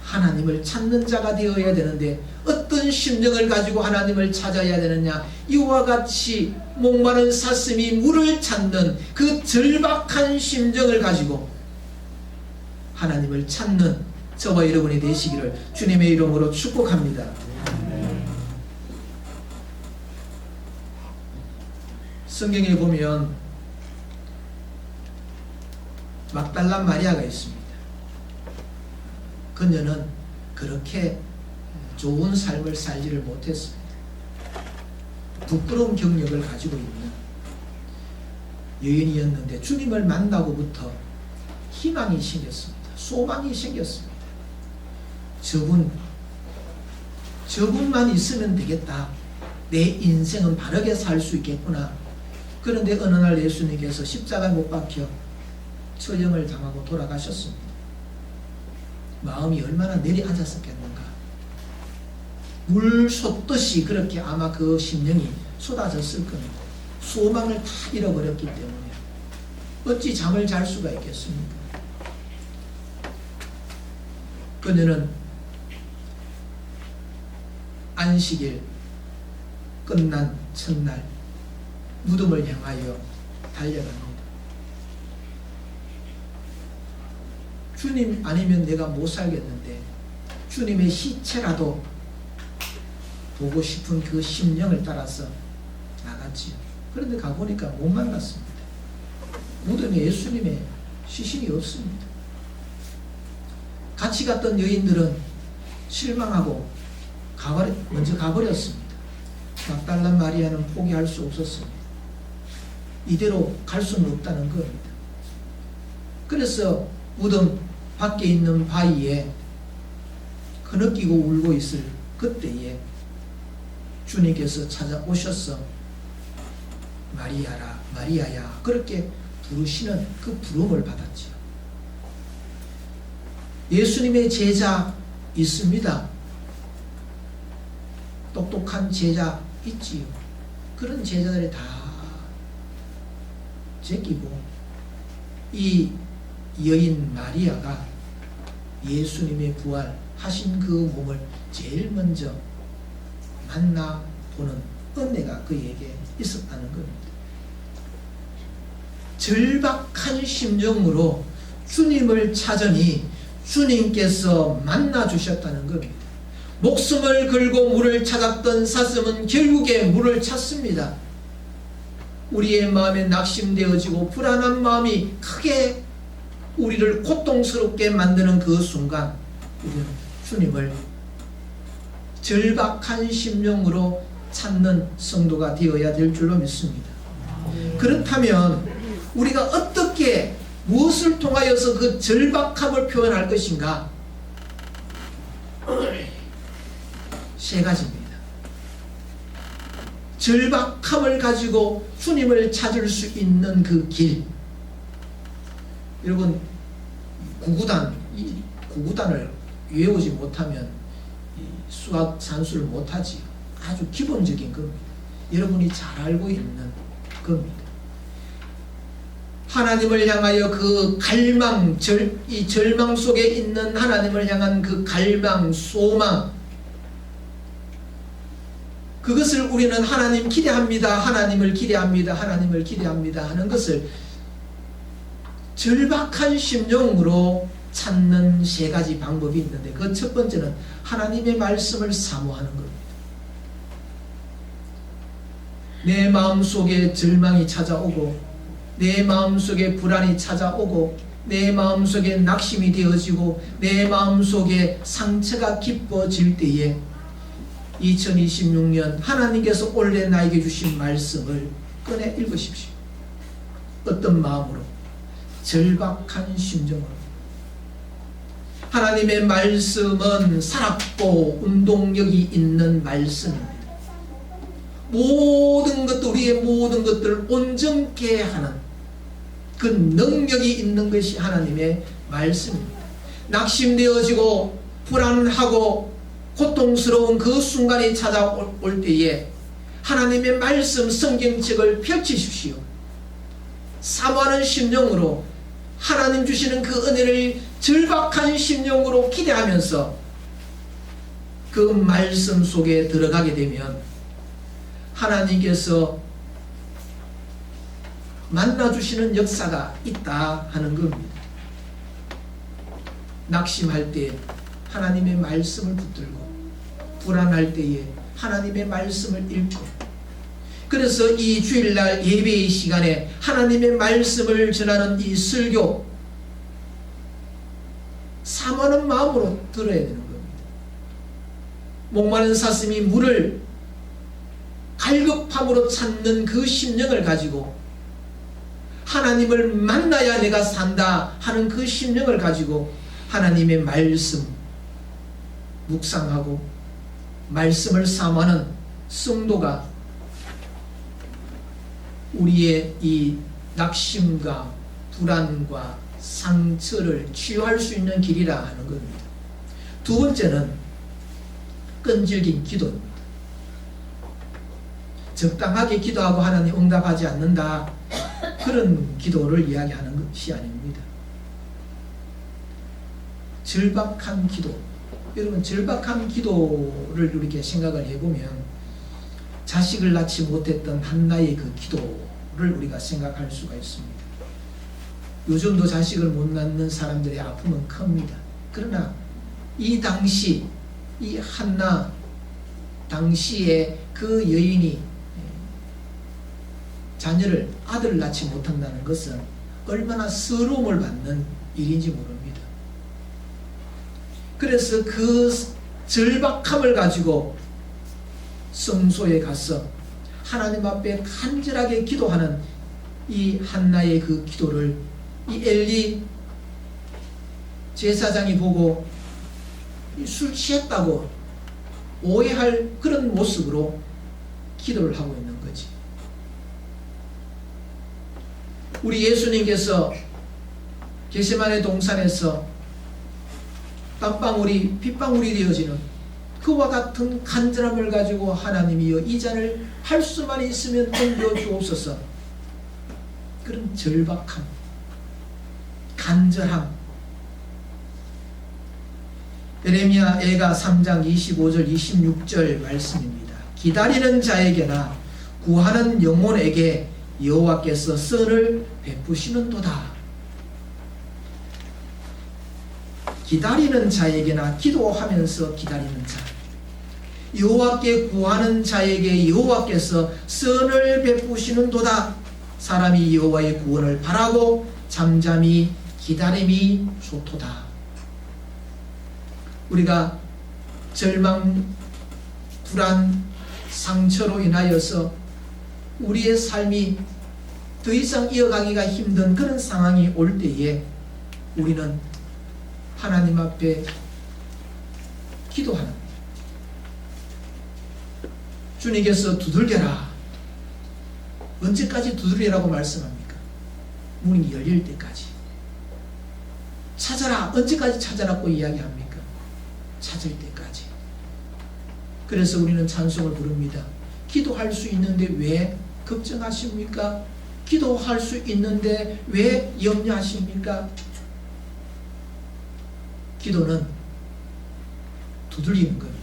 하나님을 찾는 자가 되어야 되는데 어떤 심정을 가지고 하나님을 찾아야 되느냐? 이와 같이 목마른 사슴이 물을 찾는 그 절박한 심정을 가지고 하나님을 찾는 저와 여러분이 되시기를 주님의 이름으로 축복합니다. 성경에 보면 막달라 마리아가 있습니다. 그녀는 그렇게 좋은 삶을 살지를 못했습니다. 부끄러운 경력을 가지고 있는 여인이었는데 주님을 만나고부터 희망이 생겼습니다. 소망이 생겼습니다. 저분만 있으면 되겠다. 내 인생은 바르게 살 수 있겠구나. 그런데 어느 날 예수님께서 십자가에 못 박혀 처형을 당하고 돌아가셨습니다. 마음이 얼마나 내려앉았었겠는가. 물 쏟듯이 그렇게 아마 그 심령이 쏟아졌을 겁니다. 소망을 다 잃어버렸기 때문에 어찌 잠을 잘 수가 있겠습니까? 그녀는 안식일 끝난 첫날 무덤을 향하여 달려갑니다. 주님 아니면 내가 못 살겠는데 주님의 시체라도 보고 싶은 그 심령을 따라서 나갔지요. 그런데 가보니까 못 만났습니다. 무덤에 예수님의 시신이 없습니다. 같이 갔던 여인들은 실망하고 먼저 가버렸습니다. 막달라 마리아는 포기할 수 없었습니다. 이대로 갈 수는 없다는 겁니다. 그래서 무덤 밖에 있는 바위에 흐느끼고 울고 있을 그때에 주님께서 찾아오셔서 마리아라 마리아야 그렇게 부르시는 그 부름을 받았지요. 예수님의 제자 있습니다. 똑똑한 제자 있지요. 그런 제자들이 다 제끼고 이 여인 마리아가 예수님의 부활하신 그 몸을 제일 먼저 만나보는 은혜가 그에게 있었다는 겁니다. 절박한 심정으로 주님을 찾으니 주님께서 만나주셨다는 겁니다. 목숨을 걸고 물을 찾았던 사슴은 결국에 물을 찾습니다. 우리의 마음에 낙심되어지고 불안한 마음이 크게 우리를 고통스럽게 만드는 그 순간 우리는 주님을 절박한 심령으로 찾는 성도가 되어야 될 줄로 믿습니다. 그렇다면 우리가 어떻게 무엇을 통하여서 그 절박함을 표현할 것인가? 세 가지입니다. 절박함을 가지고 주님을 찾을 수 있는 그 길. 여러분 이 구구단을 외우지 못하면 수학 산수를 못하지요. 아주 기본적인 겁니다. 여러분이 잘 알고 있는 겁니다. 하나님을 향하여 그 갈망, 이 절망 속에 있는 하나님을 향한 그 갈망, 소망, 그것을 우리는 하나님 기대합니다, 하나님을 기대합니다, 하나님을 기대합니다 하는 것을 절박한 심령으로 찾는 세 가지 방법이 있는데, 그 첫 번째는 하나님의 말씀을 사모하는 겁니다. 내 마음속에 절망이 찾아오고 내 마음속에 불안이 찾아오고 내 마음속에 낙심이 되어지고 내 마음속에 상처가 깊어질 때에 2026년 하나님께서 올해 나에게 주신 말씀을 꺼내 읽으십시오. 어떤 마음으로? 절박한 심정으로. 하나님의 말씀은 살았고 운동력이 있는 말씀입니다. 모든 것들, 우리의 모든 것들을 온전케 하는 그 능력이 있는 것이 하나님의 말씀입니다. 낙심되어지고 불안하고 고통스러운 그 순간이 찾아올 때에 하나님의 말씀 성경책을 펼치십시오. 사모하는 심령으로 하나님 주시는 그 은혜를 절박한 심령으로 기대하면서 그 말씀 속에 들어가게 되면 하나님께서 만나주시는 역사가 있다 하는 겁니다. 낙심할 때 하나님의 말씀을 붙들고 불안할 때에 하나님의 말씀을 읽고, 그래서 이 주일날 예배의 시간에 하나님의 말씀을 전하는 이 설교 사모하는 마음으로 들어야 되는 겁니다. 목마른 사슴이 물을 갈급함으로 찾는 그 심령을 가지고 하나님을 만나야 내가 산다 하는 그 심령을 가지고 하나님의 말씀 묵상하고 말씀을 사모하는 성도가 우리의 이 낙심과 불안과 상처를 치유할 수 있는 길이라 하는 겁니다. 두 번째는 끈질긴 기도입니다. 적당하게 기도하고 하나님 응답하지 않는다, 그런 기도를 이야기하는 것이 아닙니다. 절박한 기도. 여러분, 절박한 기도를 이렇게 생각을 해보면 자식을 낳지 못했던 한나의 그 기도를 우리가 생각할 수가 있습니다. 요즘도 자식을 못 낳는 사람들의 아픔은 큽니다. 그러나 이 당시 이 한나 당시에 그 여인이 자녀를 아들을 낳지 못한다는 것은 얼마나 서러움을 받는 일인지 모릅니다. 그래서 그 절박함을 가지고 성소에 가서 하나님 앞에 간절하게 기도하는 이 한나의 그 기도를 이 엘리 제사장이 보고 술 취했다고 오해할 그런 모습으로 기도를 하고 있는 거지. 우리 예수님께서 겟세마네 동산에서 땀방울이 핏방울이 되어지는 그와 같은 간절함을 가지고 하나님이여 이 잔을 할 수만 있으면 옮겨 주옵소서. 그런 절박함, 간절함. 예레미야 애가 3장 25절 26절 말씀입니다. 기다리는 자에게나 구하는 영혼에게 여호와께서 선을 베푸시는도다. 기다리는 자에게나 기도하면서 기다리는 자, 여호와께 구하는 자에게 여호와께서 선을 베푸시는도다. 사람이 여호와의 구원을 바라고 잠잠히 기다림이 좋도다. 우리가 절망, 불안, 상처로 인하여서 우리의 삶이 더 이상 이어가기가 힘든 그런 상황이 올 때에 우리는 하나님 앞에 기도하는, 주님께서 두들겨라. 언제까지 두드리라고 말씀합니까? 문이 열릴 때까지. 찾아라. 언제까지 찾아라고 이야기합니까? 찾을 때까지. 그래서 우리는 찬송을 부릅니다. 기도할 수 있는데 왜 걱정하십니까? 기도할 수 있는데 왜 염려하십니까? 기도는 두들리는 겁니다.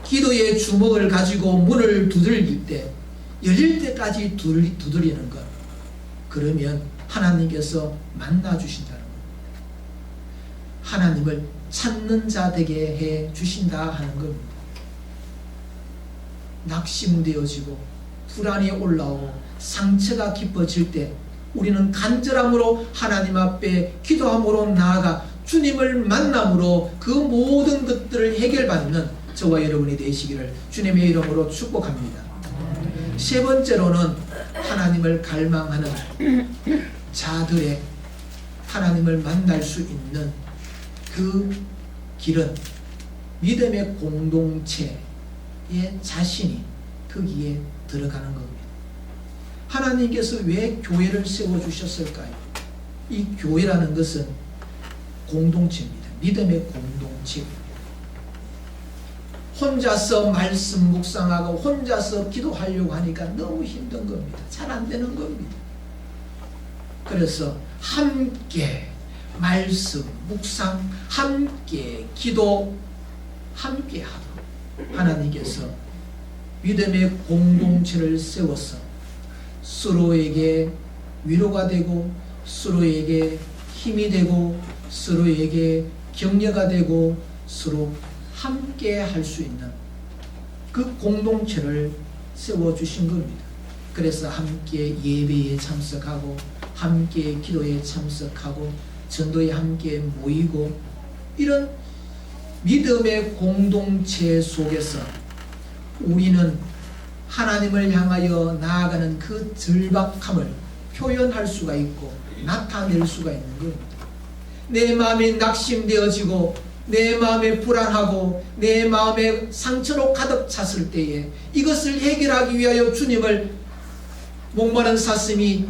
기도의 주먹을 가지고 문을 두들길 때 열릴 때까지 두드리는 것. 그러면 하나님께서 만나주신다는 겁니다. 하나님을 찾는 자 되게 해 주신다 하는 겁니다. 낙심되어지고 불안이 올라오고 상처가 깊어질 때 우리는 간절함으로 하나님 앞에 기도함으로 나아가 주님을 만남으로 그 모든 것들을 해결받는 저와 여러분이 되시기를 주님의 이름으로 축복합니다. 세 번째로는 하나님을 갈망하는 자들의 하나님을 만날 수 있는 그 길은 믿음의 공동체의 자신이 거기에 들어가는 겁니다. 하나님께서 왜 교회를 세워주셨을까요? 이 교회라는 것은 공동체입니다. 믿음의 공동체입니다. 혼자서 말씀 묵상하고 혼자서 기도하려고 하니까 너무 힘든 겁니다. 잘 안 되는 겁니다. 그래서 함께 말씀 묵상, 함께 기도, 함께 하도록 하나님께서 믿음의 공동체를 세워서 서로에게 위로가 되고 서로에게 힘이 되고 서로에게 격려가 되고 서로 함께 할 수 있는 그 공동체를 세워주신 겁니다. 그래서 함께 예배에 참석하고 함께 기도에 참석하고 전도에 함께 모이고 이런 믿음의 공동체 속에서 우리는 하나님을 향하여 나아가는 그 절박함을 표현할 수가 있고 나타낼 수가 있는 겁니다. 내 마음이 낙심되어지고 내 마음에 불안하고 내 마음에 상처로 가득 찼을 때에 이것을 해결하기 위하여 주님을 목마른 사슴이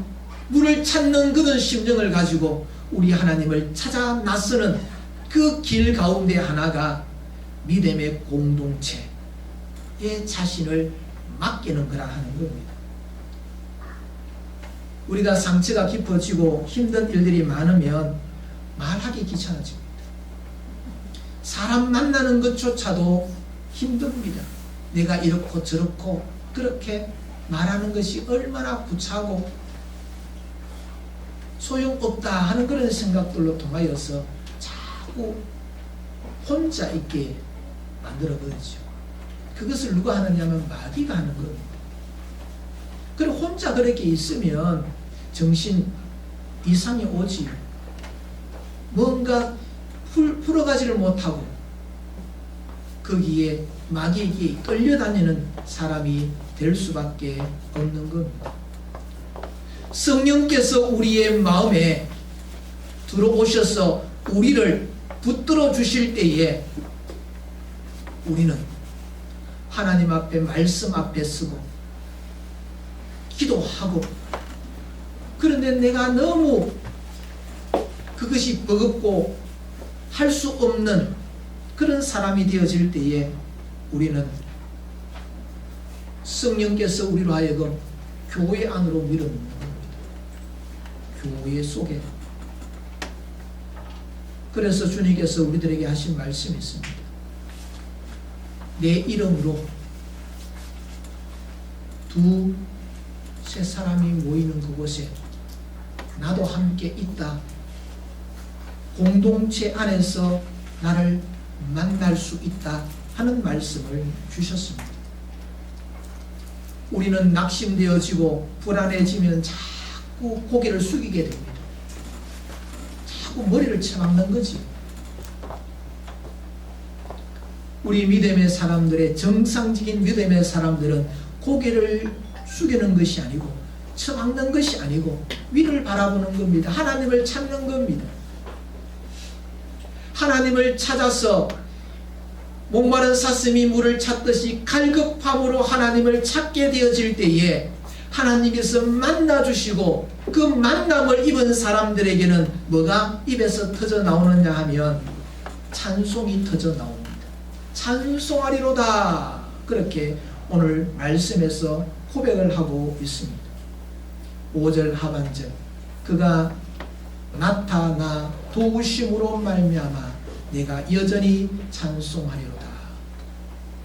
물을 찾는 그런 심정을 가지고 우리 하나님을 찾아 나서는 그 길 가운데 하나가 믿음의 공동체의 자신을 맡기는 거라 하는 겁니다. 우리가 상처가 깊어지고 힘든 일들이 많으면 말하기 귀찮아집니다. 사람 만나는 것조차도 힘듭니다. 내가 이렇고 저렇고 그렇게 말하는 것이 얼마나 구차하고 소용없다 하는 그런 생각들로 통하여서 자꾸 혼자 있게 만들어버리죠. 그것을 누가 하느냐면 마귀가 하는 겁니다. 그리고 혼자 그렇게 있으면 정신 이상이 오지. 뭔가 풀어가지를 못하고 거기에 마귀에게 끌려다니는 사람이 될 수밖에 없는 겁니다. 성령께서 우리의 마음에 들어오셔서 우리를 붙들어 주실 때에 우리는 하나님 앞에 말씀 앞에 서고 기도하고, 그런데 내가 너무 그것이 버겁고 할 수 없는 그런 사람이 되어질 때에 우리는 성령께서 우리로 하여금 교회 안으로 밀어넣는 겁니다. 교회 속에. 그래서 주님께서 우리들에게 하신 말씀이 있습니다. 내 이름으로 두세 사람이 모이는 그곳에 나도 함께 있다. 공동체 안에서 나를 만날 수 있다 하는 말씀을 주셨습니다. 우리는 낙심되어지고 불안해지면 자꾸 고개를 숙이게 됩니다. 자꾸 머리를 쳐박는 거지. 우리 믿음의 사람들의 정상적인 믿음의 사람들은 고개를 숙이는 것이 아니고 쳐박는 것이 아니고 위를 바라보는 겁니다. 하나님을 찾는 겁니다. 하나님을 찾아서 목마른 사슴이 물을 찾듯이 갈급함으로 하나님을 찾게 되어질 때에 하나님께서 만나주시고 그 만남을 입은 사람들에게는 뭐가 입에서 터져 나오느냐 하면 찬송이 터져 나옵니다. 찬송하리로다. 그렇게 오늘 말씀에서 고백을 하고 있습니다. 5절 하반절, 그가 나타나 도우심으로 말미암아 내가 여전히 찬송하리로다.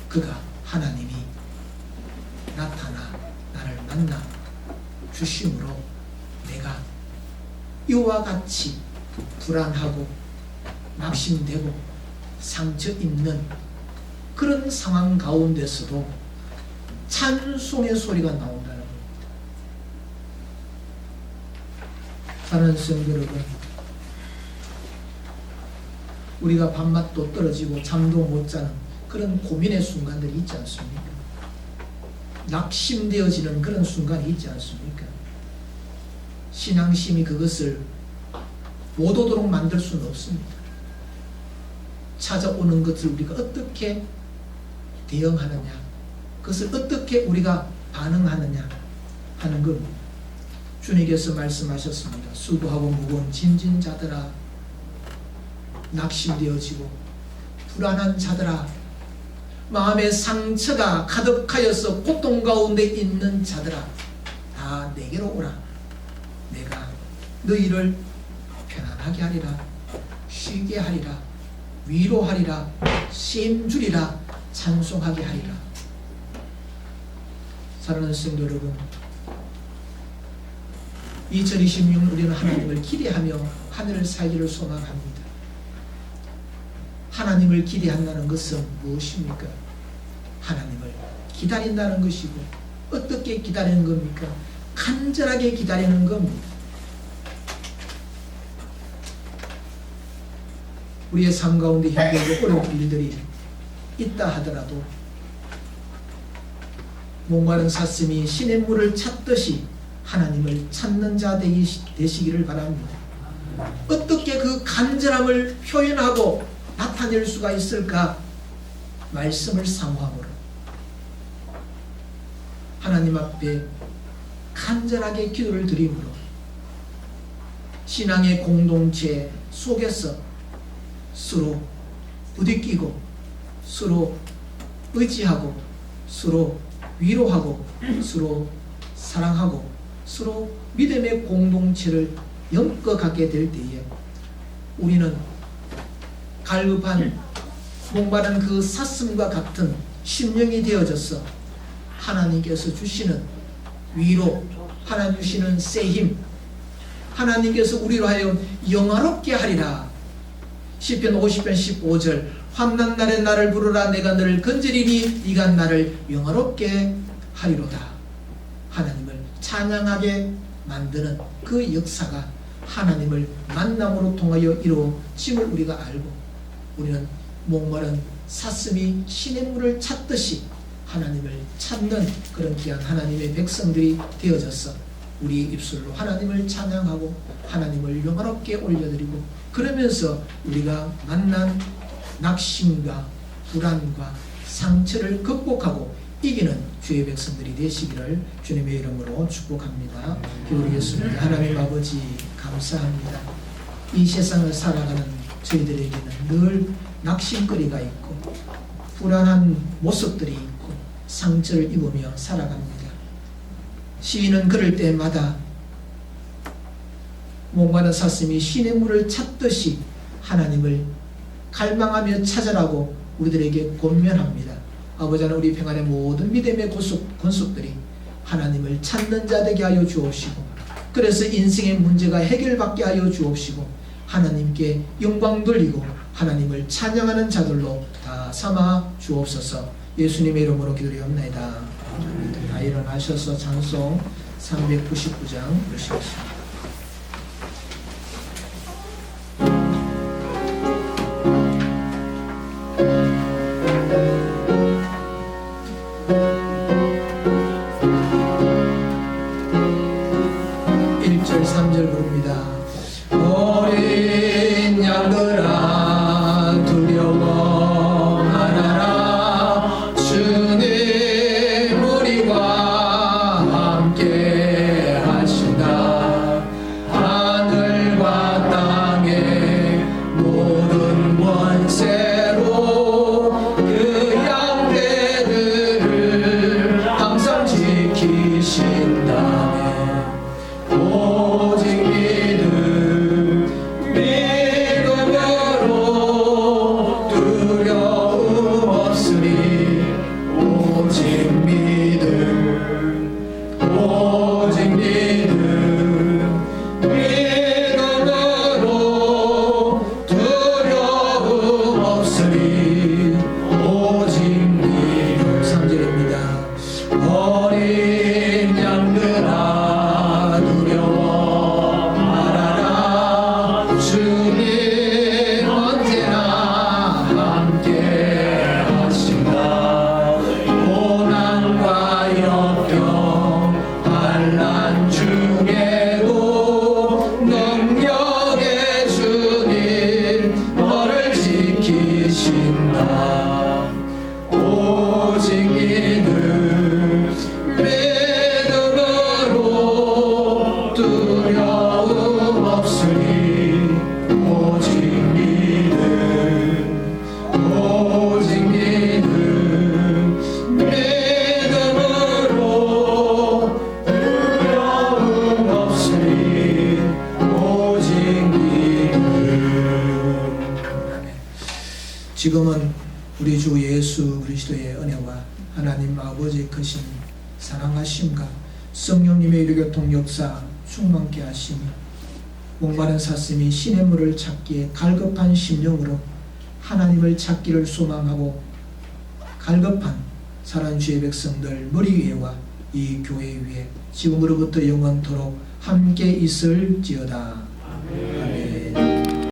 그가 하나님이 나타나 나를 만나 주심으로 내가 이와 같이 불안하고 낙심되고 상처 있는 그런 상황 가운데서도 찬송의 소리가 나온다는 겁니다. 사랑하는 성도 여러분, 우리가 밥맛도 떨어지고 잠도 못 자는 그런 고민의 순간들이 있지 않습니까? 낙심되어지는 그런 순간이 있지 않습니까? 신앙심이 그것을 못 오도록 만들 수는 없습니다. 찾아오는 것을 우리가 어떻게 대응하느냐, 그것을 어떻게 우리가 반응하느냐 하는 겁니다. 주님께서 말씀하셨습니다. 수고하고 무거운 짐진 자들아, 낙심되어지고 불안한 자들아, 마음의 상처가 가득하여서 고통 가운데 있는 자들아, 다 내게로 오라. 내가 너희를 편안하게 하리라, 쉬게 하리라, 위로하리라, 쉼 주리라, 찬송하게 하리라. 사랑하는 성도 여러분, 2026년 우리는 하나님을 기대하며 하늘을 살기를 소망합니다. 하나님을 기대한다는 것은 무엇입니까? 하나님을 기다린다는 것이고, 어떻게 기다리는 겁니까? 간절하게 기다리는 겁니다. 우리의 삶 가운데 힘들고 어려운 일들이 있다 하더라도 목마른 사슴이 신의 물을 찾듯이 하나님을 찾는 자 되시기를 바랍니다. 어떻게 그 간절함을 표현하고 나타낼 수가 있을까? 말씀을 사모함으로 하나님 앞에 간절하게 기도를 드림으로 신앙의 공동체 속에서 서로 부딪히고 서로 의지하고 서로 위로하고 서로 사랑하고 서로 믿음의 공동체를 엮어가게 될 때에 우리는 갈급한 목마른 그 사슴과 같은 심령이 되어져서 하나님께서 주시는 위로, 하나님 주시는 새힘, 하나님께서 우리로 하여금 영화롭게 하리라. 시편 50편 15절, 환난 날에 나를 부르라. 내가 너를 건지리니 네가 나를 영화롭게 하리로다. 하나님을 찬양하게 만드는 그 역사가 하나님을 만남으로 통하여 이루어짐을 우리가 알고, 우리는 목마른 사슴이 시냇물을 찾듯이 하나님을 찾는 그런 귀한 하나님의 백성들이 되어져서 우리의 입술로 하나님을 찬양하고 하나님을 영화롭게 올려드리고, 그러면서 우리가 만난 낙심과 불안과 상처를 극복하고 이기는 주의 백성들이 되시기를 주님의 이름으로 축복합니다. 기도하겠습니다. 하나님 아버지, 감사합니다. 이 세상을 살아가는 저희들에게는 늘 낙심거리가 있고 불안한 모습들이 있고 상처를 입으며 살아갑니다. 시인은 그럴 때마다 목마른 사슴이 시냇물을 찾듯이 하나님을 갈망하며 찾아라고 우리들에게 권면합니다. 아버지 하나님, 우리 평안의 모든 믿음의 권속들이 하나님을 찾는 자 되게 하여 주옵시고, 그래서 인생의 문제가 해결받게 하여 주옵시고, 하나님께 영광 돌리고 하나님을 찬양하는 자들로 다 삼아 주옵소서. 예수님의 이름으로 기도드리옵나이다. 다 일어나셔서 찬송 399장 부르시겠습니다. 지금은 우리 주 예수 그리스도의 은혜와 하나님 아버지의 크신 사랑하심과 성령님의 이르교통 역사 충만케 하시며 목마른 사슴이 시냇물을 찾기에 갈급한 심령으로 하나님을 찾기를 소망하고 갈급한 사랑하는 주의 백성들 머리 위에와 이 교회 위에 지금으로부터 영원토록 함께 있을지어다. 아멘.